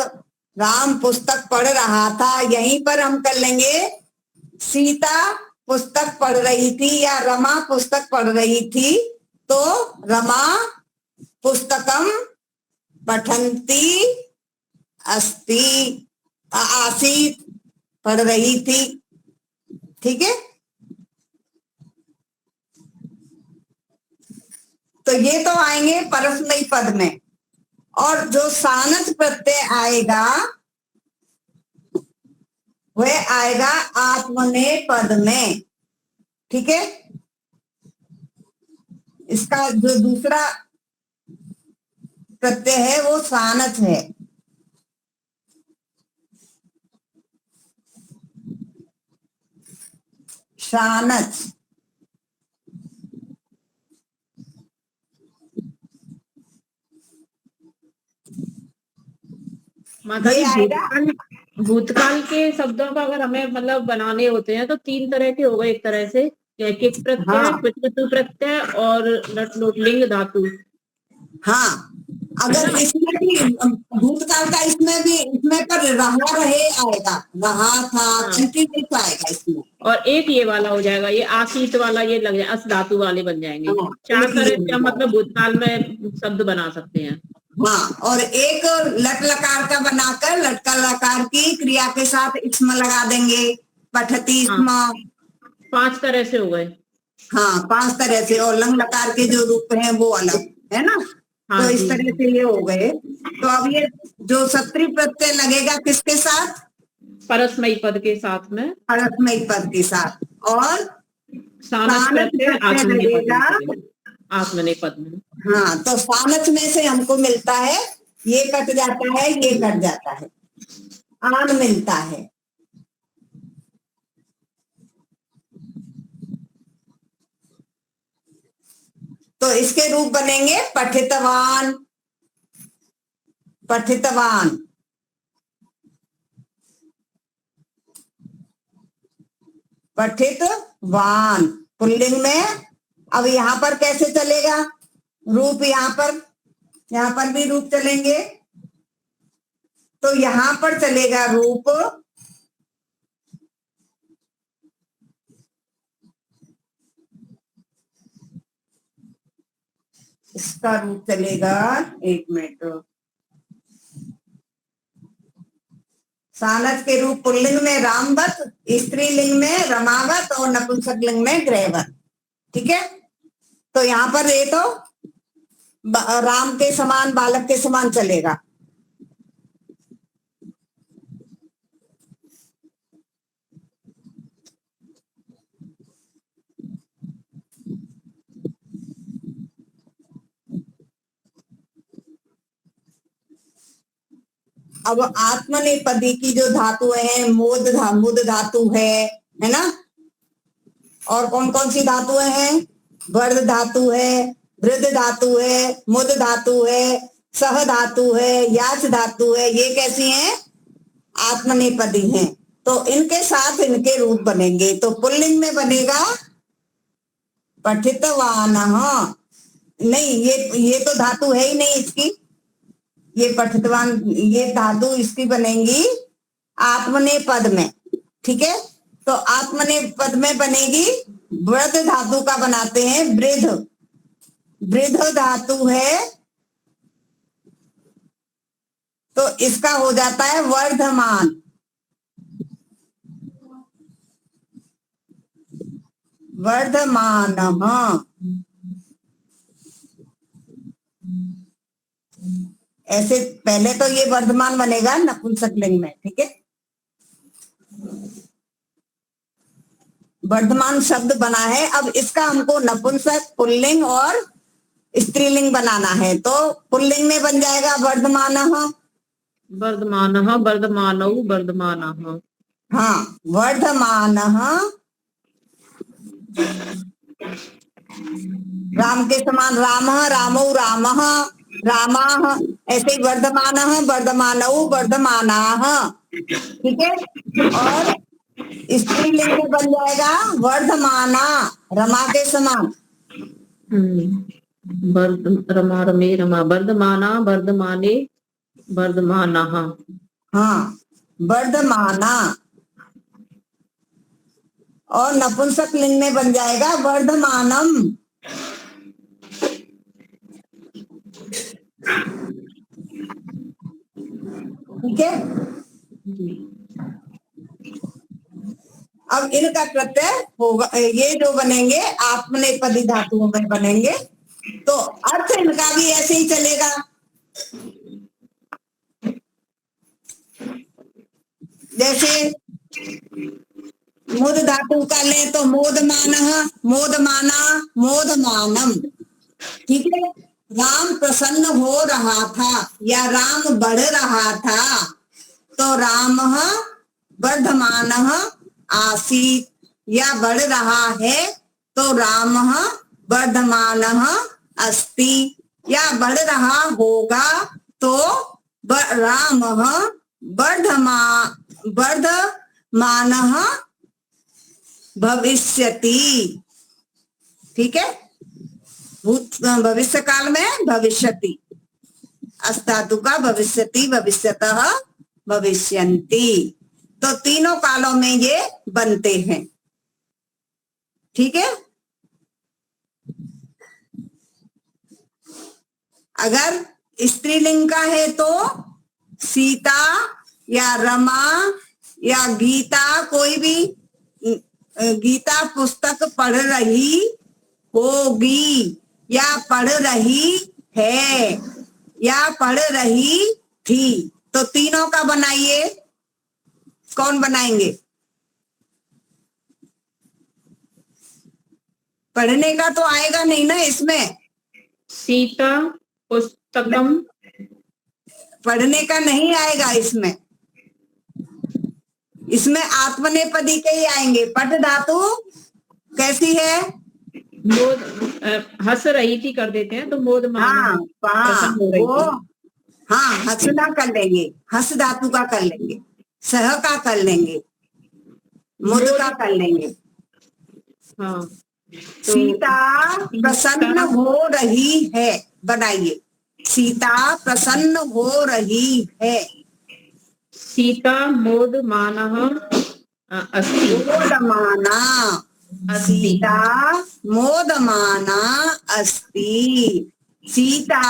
राम पुस्तक पढ़ रहा था। यहीं पर हम कर लेंगे सीता पुस्तक पढ़ रही थी या रमा पुस्तक पढ़ रही थी, तो रमा पुस्तकम पठन्ती अस्ति आसीत्, पढ़ रही थी। ठीक है, तो ये तो आएंगे परस्मयी पद में। और जो सानच प्रत्यय आएगा वह आएगा आत्मनेय पद में। ठीक है, इसका जो दूसरा प्रत्यय है वो सानच है। सानच। माता ये जी आएगा भूतकाल के शब्दों का अगर हमें मतलब बनाने होते हैं तो 3 तरह के हो गए। एक तरह से किक प्रत्यय, हाँ पितृ प्रत्यय और लट लोट लिंग धातु। हाँ, अगर इसमें भी भूतकाल का इसमें पर रहा रहे आएगा, रहा था, कंटिन्यूस आएगा इसमें। और एक ये वाला हो जाएगा, ये आसीत वाला, ये लग जाए, अस धातु वाले बन जाएंगे। हाँ, 4 एक तरह ये से हम मतलब भूतकाल में शब्द बना सकते हैं। हाँ, और एक लट लकार का बनाकर लटका लकार की क्रिया के साथ इसम लगा देंगे, पठती इसम। 5 तरह से हो गए। हाँ, 5 तरह से। और लंग लकार के जो रूप हैं वो अलग है ना। तो इस तरह से ये हो गए। तो अब ये जो सत्री प्रत्यय लगेगा किसके साथ? परस्मयी पद के साथ में, परस्मयी पद के साथ। और सानच प्रत्यय लगेगा आत्मनेय पद में। हाँ, तो सानच में से हमको मिलता है, ये कट जाता है, ये कट जाता है, आन मिलता है। तो इसके रूप बनेंगे पठितवान, पठितवान, पठितवान पुल्लिंग में। अब यहाँ पर कैसे चलेगा रूप? यहाँ पर भी रूप चलेंगे। तो यहाँ पर चलेगा रूप इसका रूप चलेगा, 1 मिनट। सानच के रूप पुल्लिंग में रामवत, स्त्रीलिंग में रमावत और नपुंसकलिंग में गृहवत। ठीक है, तो यहाँ पर ये तो राम के समान, बालक के समान चलेगा। अब आत्मनेपदी की जो धातु है, मुद धातु है ना। और कौन कौन सी धातुएं हैं? वर्ध धातु है, वृद्ध धातु है, मुद धातु है, सह धातु है, याच धातु है। ये कैसी हैं? आत्मनेपदी हैं। तो इनके साथ इनके रूप बनेंगे। तो पुल्लिंग में बनेगा पठितवान। नहीं, ये तो धातु है ही नहीं इसकी। ये पठितवान, ये धातु इसकी बनेगी आत्मनेय पद में। ठीक है, तो आत्मनेय पद में बनेगी, वृद्ध धातु का बनाते हैं वृद्ध, वृद्ध धातु है तो इसका हो जाता है वर्धमान, वर्धमान। ऐसे पहले तो ये वर्धमान बनेगा नपुंसकलिंग में। ठीक है, वर्धमान शब्द बना है। अब इसका हमको नपुंसक, पुल्लिंग और स्त्रीलिंग बनाना है। तो पुल्लिंग में बन जाएगा वर्धमान, वर्धमान, वर्धमान, वर्धमान। हाँ, वर्धमान राम के समान राम, रामौ राम, रामा, ऐसे ही वर्धमान, वर्धमानौ वर्धमानाः। ठीक है। और स्त्रीलिंग में बन जाएगा वर्धमाना, रमा के समान। रमा रमे रमा, वर्धमाना वर्धमाने वर्धमानाः। हाँ, वर्धमाना। और नपुंसक लिंग में बन जाएगा वर्धमानम। ठीक है। अब इनका प्रत्यय होगा, ये जो बनेंगे आत्मनेपदी धातुओं में बनेंगे, तो अर्थ इनका भी ऐसे ही चलेगा। जैसे मुद धातु का ले तो मोदमानः, मोदमाना, मोदमानम। ठीक है। राम प्रसन्न हो रहा था या राम बढ़ रहा था, तो रामः वर्धमानः आसीत्, या बढ़ रहा है तो रामः वर्धमानः अस्ति, या बढ़ रहा होगा तो रामः वर्धमानः भविष्यति। ठीक है। भूत भविष्य काल में भविष्यति, अस्तातु का भविष्यति, भविष्यतः, भविष्यन्ति। तो तीनों कालों में ये बनते हैं। ठीक है। अगर स्त्रीलिंग का है तो सीता या रमा या गीता, कोई भी गीता पुस्तक पढ़ रही होगी, या पढ़ रही है, या पढ़ रही थी। तो तीनों का बनाइए। कौन बनाएंगे? पढ़ने का तो आएगा नहीं ना इसमें। सीता पुस्तकम, पढ़ने का नहीं आएगा इसमें। इसमें आत्मनेपदी के ही आएंगे। पट धातु कैसी है? मोद, हंस रही थी कर देते हैं तो मोद हाँ, वो हाँ हंसना कर लेंगे, हंस धातु का कर लेंगे, सह का कर लेंगे, मुद का कर लेंगे। हाँ। तो सीता प्रसन्न हो रही है, बनाइए। सीता प्रसन्न हो रही है। सीता मोदमानः अस्ति, मोदमाना, सीता मोदमाना अस्ति। सीता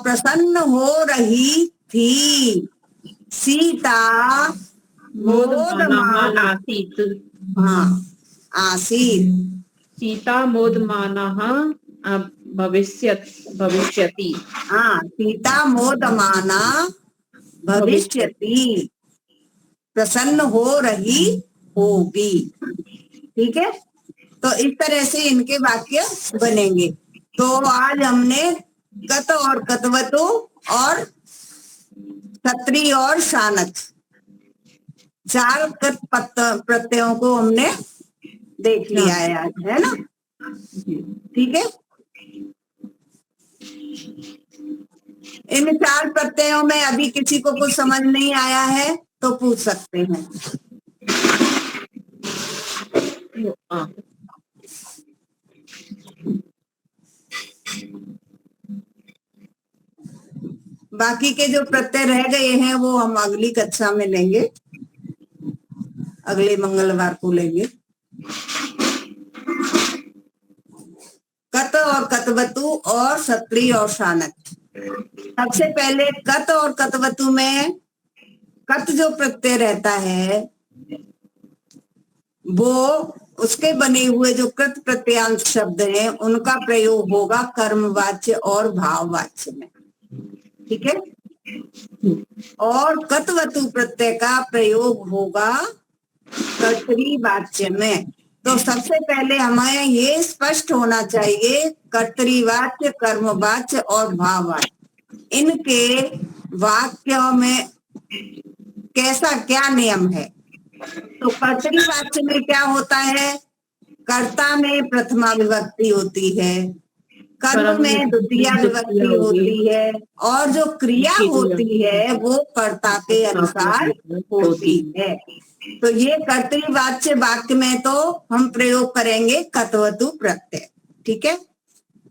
प्रसन्न हो रही थी। सीता मोदमाना आसीत्। हाँ आसीत्। सीता मोदमानः भविष्यति। हाँ, सीता मोदमाना भविष्यति, प्रसन्न हो रही होगी। ठीक है। तो इस तरह से इनके वाक्य बनेंगे। तो आज हमने कत और कतवतु और सत्री और शानत, 4 कत प्रत्ययों को हमने देख लिया है आज, है ना। ठीक है। इन 4 प्रत्ययों में अभी किसी को कुछ समझ नहीं आया है तो पूछ सकते हैं। बाकी के जो प्रत्यय रह गए हैं वो हम अगली कक्षा में लेंगे, अगले मंगलवार को लेंगे। कत और कतवतु और सत्री और शानत। सबसे पहले कत और कतवतु में कत जो प्रत्यय रहता है वो उसके बने हुए जो कृत प्रत्यांश शब्द हैं उनका प्रयोग होगा कर्मवाच्य और भाववाच्य में। ठीक है। और कतवतु प्रत्यय का प्रयोग होगा कर्तरी वाच्य में। तो सबसे पहले हमें ये स्पष्ट होना चाहिए कर्तरी वाच्य, कर्मवाच्य और भाववाच्य इनके वाक्यों में कैसा क्या नियम है। तो कर्तरी वाच्य में क्या होता है? कर्ता में प्रथमा विभक्ति होती है, कर्म में द्वितीया विभक्ति होती है और जो क्रिया होती है वो कर्ता के अनुसार होती है। तो ये कर्तृवाच्य वाक्य में तो हम प्रयोग करेंगे कत्वतु प्रत्यय। ठीक है।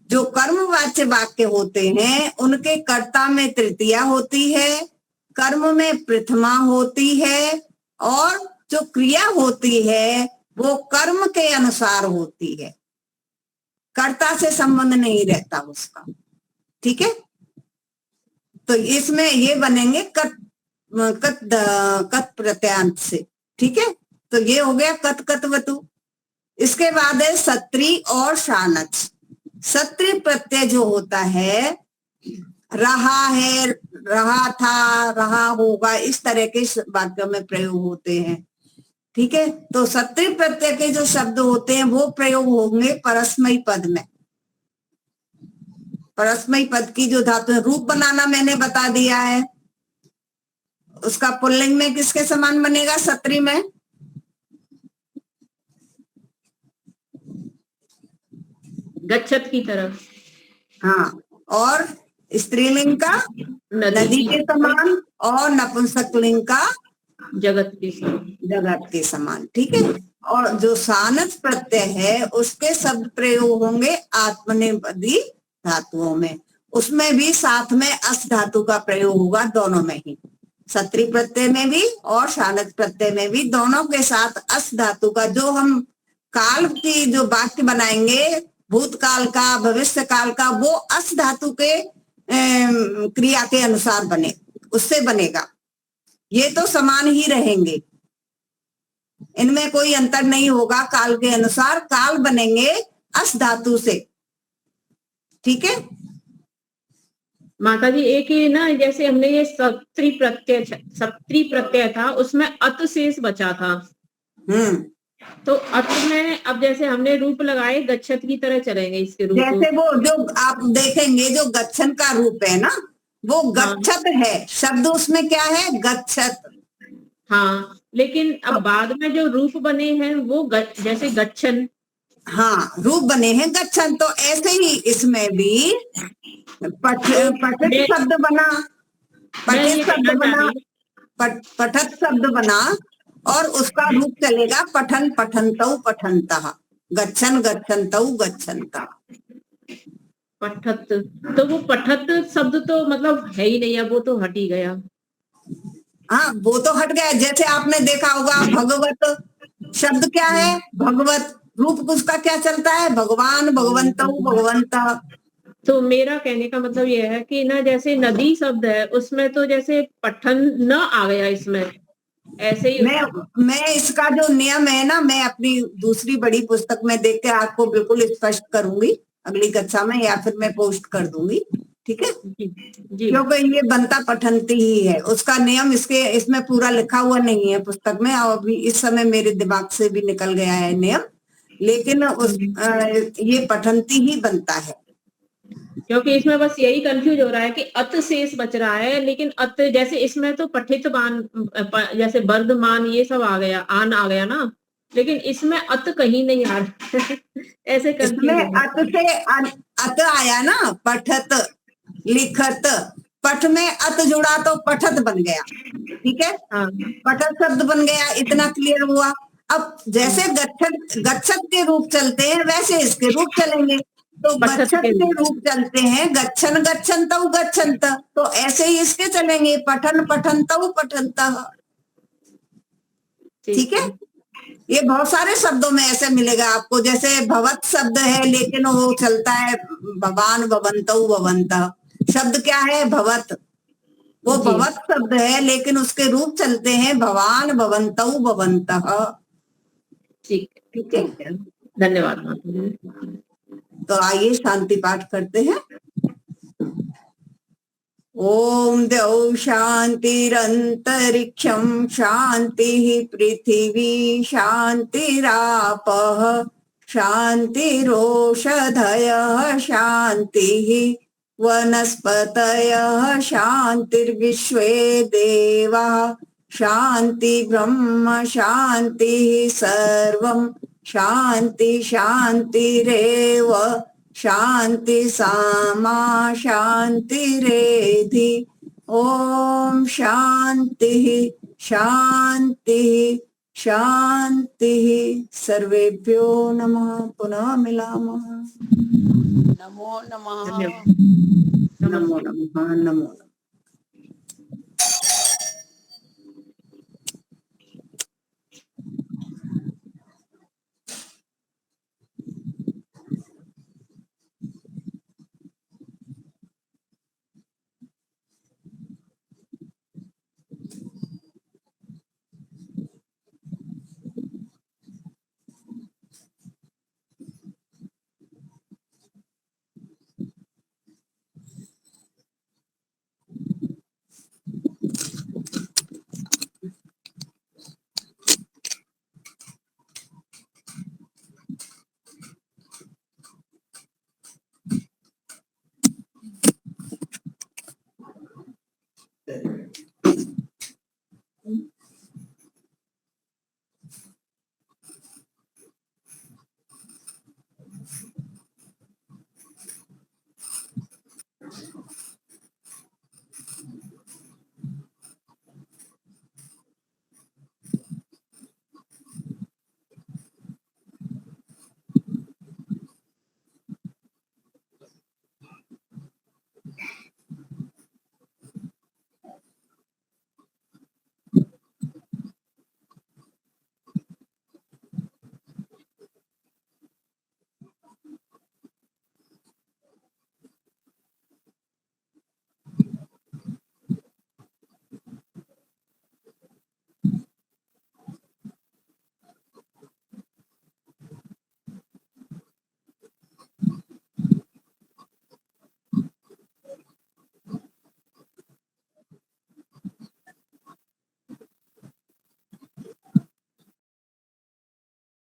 जो कर्मवाच्य वाक्य होते हैं उनके कर्ता में तृतीया होती है, कर्म में प्रथमा होती है और जो क्रिया होती है वो कर्म के अनुसार होती है, कर्ता से संबंध नहीं रहता उसका। ठीक है। तो इसमें ये बनेंगे कत प्रत्यांत से। ठीक है। तो ये हो गया कत कत्वतु। इसके बाद है सत्री और शानच। सत्री प्रत्यय जो होता है, रहा है, रहा था, रहा होगा, इस तरह के वाक्यों में प्रयोग होते हैं। ठीक है। तो सत्री प्रत्यय के जो शब्द होते हैं वो प्रयोग होंगे परस्मयी पद में। परस्मयी पद की जो धातु है, रूप बनाना मैंने बता दिया है, उसका पुल्लिंग में किसके समान बनेगा? सत्री में गच्छत की तरफ। हाँ। और स्त्रीलिंग का नदी के समान और नपुंसकलिंग का जगत के समान। जगत के समान। ठीक है। और जो सानस प्रत्यय है उसके शब्द प्रयोग होंगे आत्मनेपदी धातुओं में। उसमें भी साथ में अस धातु का प्रयोग होगा, दोनों में ही, सत्री प्रत्यय में भी और शानच प्रत्यय में भी, दोनों के साथ अस धातु का। जो हम काल की जो वाक्य बनाएंगे, भूतकाल का, भविष्य काल का, वो अस धातु के क्रिया के अनुसार बने, उससे बनेगा। ये तो समान ही रहेंगे, इनमें कोई अंतर नहीं होगा। काल के अनुसार काल बनेंगे अस धातु से। ठीक है। माता जी एक ही ना, जैसे हमने ये सत्री प्रत्यय था, उसमें अत शेष बचा था। तो अत में अब जैसे हमने रूप लगाए, गच्छत की तरह चलेंगे इसके रूप। जैसे वो जो आप देखेंगे जो गच्छन का रूप है ना, वो गच्छत है शब्द, उसमें क्या है? गच्छत। हाँ, लेकिन अब बाद में जो रूप बने हैं वो जैसे गच्छन। हाँ, रूप बने हैं गच्छन। तो ऐसे ही इसमें भी पठित शब्द बना, पठित शब्द बना, पठत शब्द बना और उसका रूप चलेगा पठन पठन्तौ पठन्तः, गच्छन गच्छन्तौ गच्छन्तः। पठत, तो वो पठत शब्द तो मतलब है ही नहीं, अब वो तो हट ही गया। हाँ, वो तो हट गया। जैसे आपने देखा होगा भगवत शब्द क्या है? भगवत। रूप उसका क्या चलता है? भगवान, भगवन्तौ, भगवन्तः। तो मेरा कहने का मतलब ये है कि ना, जैसे नदी शब्द है उसमें तो जैसे पठन न आ गया इसमें, ऐसे ही मैं इसका जो नियम है ना, मैं अपनी दूसरी बड़ी पुस्तक में देख के आपको बिल्कुल स्पष्ट करूंगी अगली कक्षा में, या फिर मैं पोस्ट कर दूंगी। ठीक है। क्योंकि ये बनता पठंती ही है, उसका नियम इसमें पूरा लिखा हुआ नहीं है पुस्तक में, और अभी इस समय मेरे दिमाग से भी निकल गया है नियम, लेकिन ये पठंती ही बनता है। क्योंकि इसमें बस यही कंफ्यूज हो रहा है कि अत शेष बच रहा है, लेकिन अत जैसे इसमें तो पठित मान, जैसे वर्धमान ये सब आ गया, आन आ गया ना, लेकिन इसमें अत कहीं नहीं आ रहा ऐसे इसमें अत से अत आया ना, पठत, लिखत, पठ में अत जुड़ा तो पठत बन गया। ठीक है। पठत शब्द बन गया, इतना क्लियर हुआ। अब जैसे गच्छत के रूप चलते हैं वैसे इसके रूप चलेंगे। तो गच्छत के रूप चलते हैं गच्छन गच्छन्तौ गच्छन्तः, तो ऐसे ही इसके चलेंगे पठन पठन्तौ पठन्तः। ठीक है। ये बहुत सारे शब्दों में ऐसे मिलेगा आपको। जैसे भवत शब्द है लेकिन वो चलता है भवान, भवन्तौ, भवन्तः। शब्द क्या है? भवत। वो भवत शब्द है लेकिन उसके रूप चलते हैं भवान, भवन्तौ, भवन्तः। ठीक है। धन्यवाद। तो आइए शांति पाठ करते हैं। ओम द्यौ शांतिरंतरिक्षं शांतिः पृथिवी शांतिरापः शांतिरोषधयः शांतिः वनस्पतयः शांतिर्विश्वे देवाः शांति ब्रह्म शांतिः सर्वं शांति शांतिरेव शांति सामा शांतिरेधि। ओम शांति शांति शांति। सर्वेभ्यो नमः। पुनः मिलामः। नमो नमः। धन्यवाद। नमो नमः। नमो नमः।